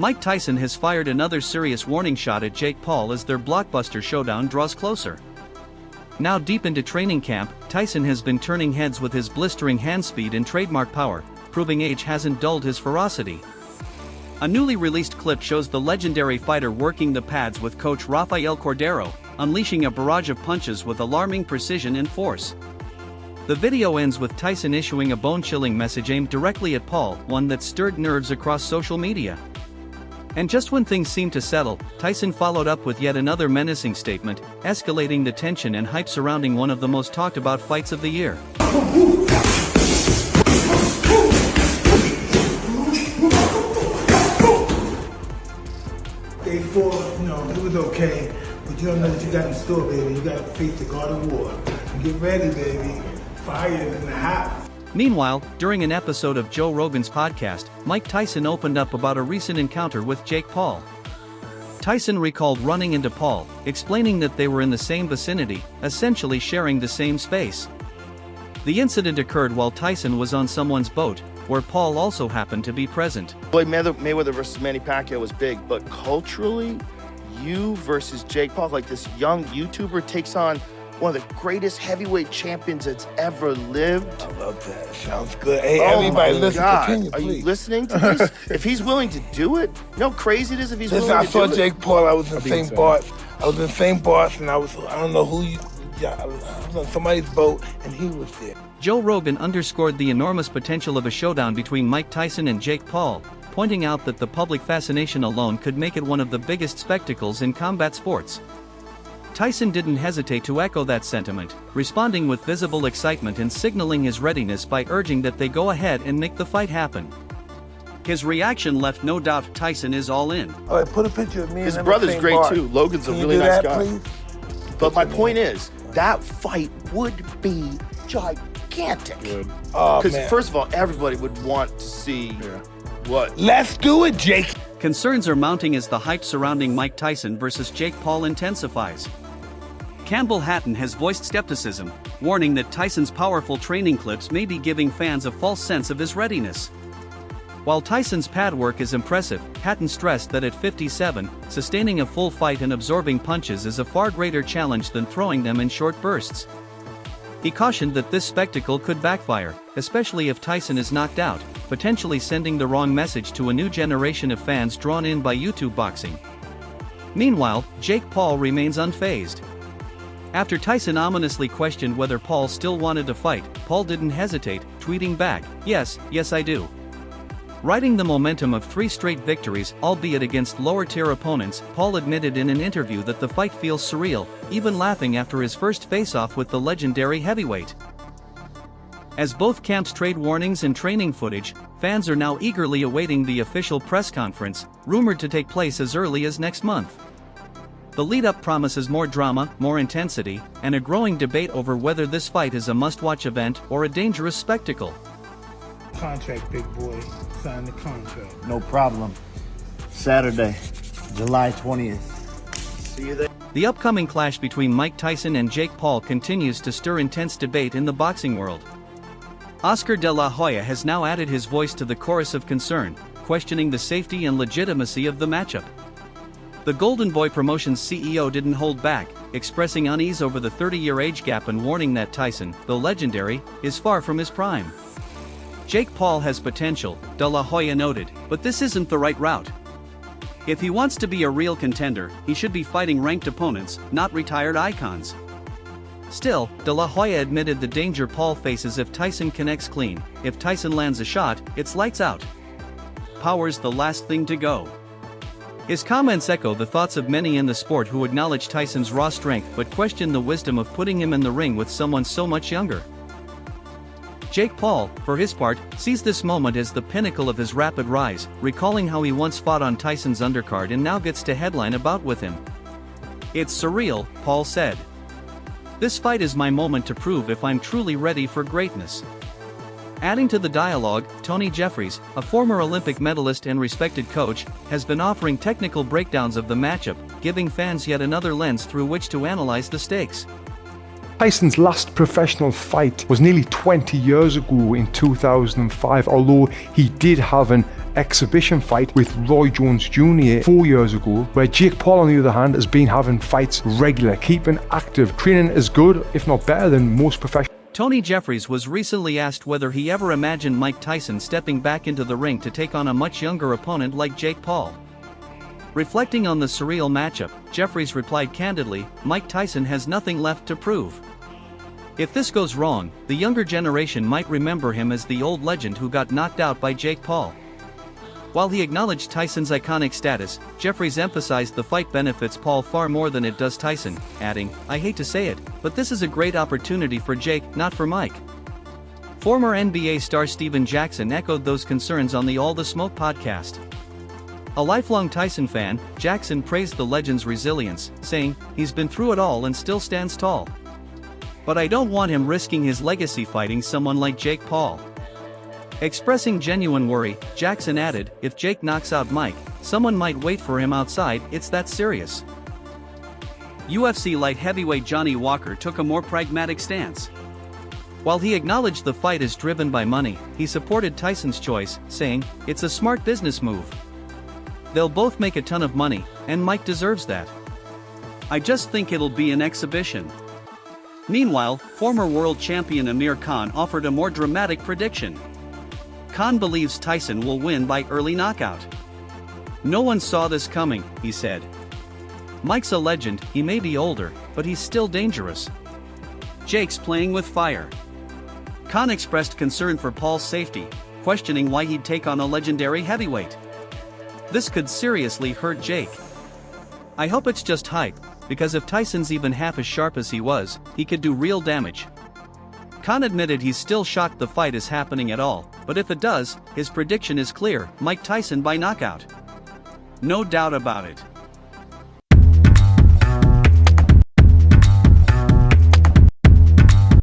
Mike Tyson has fired another serious warning shot at Jake Paul as their blockbuster showdown draws closer. Now deep into training camp, Tyson has been turning heads with his blistering hand speed and trademark power, proving age hasn't dulled his ferocity. A newly released clip shows the legendary fighter working the pads with coach Rafael Cordero, unleashing a barrage of punches with alarming precision and force. The video ends with Tyson issuing a bone-chilling message aimed directly at Paul, one that stirred nerves across social media. And just when things seemed to settle, Tyson followed up with yet another menacing statement, escalating the tension and hype surrounding one of the most talked about fights of the year. Day 4, it was okay, but you don't know what you got in store, baby. You got to face the God of War. And get ready, baby. Fire in the house. Meanwhile, during an episode of Joe Rogan's podcast, Mike Tyson opened up about a recent encounter with Jake Paul. Tyson recalled running into Paul, explaining that they were in the same vicinity, essentially sharing the same space. The incident occurred while Tyson was on someone's boat, where Paul also happened to be present. Floyd Mayweather versus Manny Pacquiao was big, but culturally, you versus Jake Paul, like this young YouTuber takes on one of the greatest heavyweight champions that's ever lived. I love that. Sounds good. Hey, oh everybody, listen. Continue, Are you listening to this? If he's willing to do it, you know how crazy it is if he's willing to do it. I saw Jake Paul. I was in St. Bart's. I don't know who I was on somebody's boat, and he was there. Joe Rogan underscored the enormous potential of a showdown between Mike Tyson and Jake Paul, pointing out that the public fascination alone could make it one of the biggest spectacles in combat sports. Tyson didn't hesitate to echo that sentiment, responding with visible excitement and signaling his readiness by urging that they go ahead and make the fight happen. His reaction left no doubt Tyson is all in. All right, put a picture of me. His brother's great too. Logan's a really nice guy. Please? But my point is, that fight would be gigantic. Because first of all, everybody would want to see what. Let's do it, Jake. Concerns are mounting as the hype surrounding Mike Tyson versus Jake Paul intensifies. Campbell Hatton has voiced skepticism, warning that Tyson's powerful training clips may be giving fans a false sense of his readiness. While Tyson's pad work is impressive, Hatton stressed that at 57, sustaining a full fight and absorbing punches is a far greater challenge than throwing them in short bursts. He cautioned that this spectacle could backfire, especially if Tyson is knocked out, potentially sending the wrong message to a new generation of fans drawn in by YouTube boxing. Meanwhile, Jake Paul remains unfazed. After Tyson ominously questioned whether Paul still wanted to fight, Paul didn't hesitate, tweeting back, yes I do." Riding the momentum of 3 straight victories, albeit against lower-tier opponents, Paul admitted in an interview that the fight feels surreal, even laughing after his first face-off with the legendary heavyweight. As both camps trade warnings and training footage, fans are now eagerly awaiting the official press conference, rumored to take place as early as next month. The lead-up promises more drama, more intensity, and a growing debate over whether this fight is a must-watch event or a dangerous spectacle. Contract, big boy. Sign the contract. No problem. Saturday, July 20th. See you there. The upcoming clash between Mike Tyson and Jake Paul continues to stir intense debate in the boxing world. Oscar de la Hoya has now added his voice to the chorus of concern, questioning the safety and legitimacy of the matchup. The Golden Boy Promotions CEO didn't hold back, expressing unease over the 30-year age gap and warning that Tyson, though legendary, is far from his prime. Jake Paul has potential, de la Hoya noted, but this isn't the right route. If he wants to be a real contender, he should be fighting ranked opponents, not retired icons. Still, de la Hoya admitted the danger Paul faces if Tyson connects clean. If Tyson lands a shot, it's lights out. Power's the last thing to go. His comments echo the thoughts of many in the sport who acknowledge Tyson's raw strength but question the wisdom of putting him in the ring with someone so much younger. Jake Paul, for his part, sees this moment as the pinnacle of his rapid rise, recalling how he once fought on Tyson's undercard and now gets to headline a bout with him. "It's surreal," Paul said. "This fight is my moment to prove if I'm truly ready for greatness." Adding to the dialogue, Tony Jeffries, a former Olympic medalist and respected coach, has been offering technical breakdowns of the matchup, giving fans yet another lens through which to analyze the stakes. Tyson's last professional fight was nearly 20 years ago in 2005, although he did have an exhibition fight with Roy Jones Jr. 4 years ago, where Jake Paul on the other hand has been having fights regular, keeping active, training as good, if not better than most professionals. Tony Jeffries was recently asked whether he ever imagined Mike Tyson stepping back into the ring to take on a much younger opponent like Jake Paul. Reflecting on the surreal matchup, Jeffries replied candidly, "Mike Tyson has nothing left to prove. If this goes wrong, the younger generation might remember him as the old legend who got knocked out by Jake Paul." While he acknowledged Tyson's iconic status, Jeffries emphasized the fight benefits Paul far more than it does Tyson, adding, "I hate to say it, but this is a great opportunity for Jake, not for Mike." Former NBA star Steven Jackson echoed those concerns on the All the Smoke podcast. A lifelong Tyson fan, Jackson praised the legend's resilience, saying, "He's been through it all and still stands tall. But I don't want him risking his legacy fighting someone like Jake Paul." Expressing genuine worry, Jackson added, "If Jake knocks out Mike, someone might wait for him outside, it's that serious." UFC light heavyweight Johnny Walker took a more pragmatic stance. While he acknowledged the fight is driven by money, he supported Tyson's choice, saying, "It's a smart business move. They'll both make a ton of money, and Mike deserves that. I just think it'll be an exhibition." Meanwhile, former world champion Amir Khan offered a more dramatic prediction. Khan believes Tyson will win by early knockout. "No one saw this coming," he said. "Mike's a legend, he may be older, but he's still dangerous. Jake's playing with fire." Khan expressed concern for Paul's safety, questioning why he'd take on a legendary heavyweight. "This could seriously hurt Jake. I hope it's just hype, because if Tyson's even half as sharp as he was, he could do real damage." Khan admitted he's still shocked the fight is happening at all, but if it does, his prediction is clear: Mike Tyson by knockout. No doubt about it.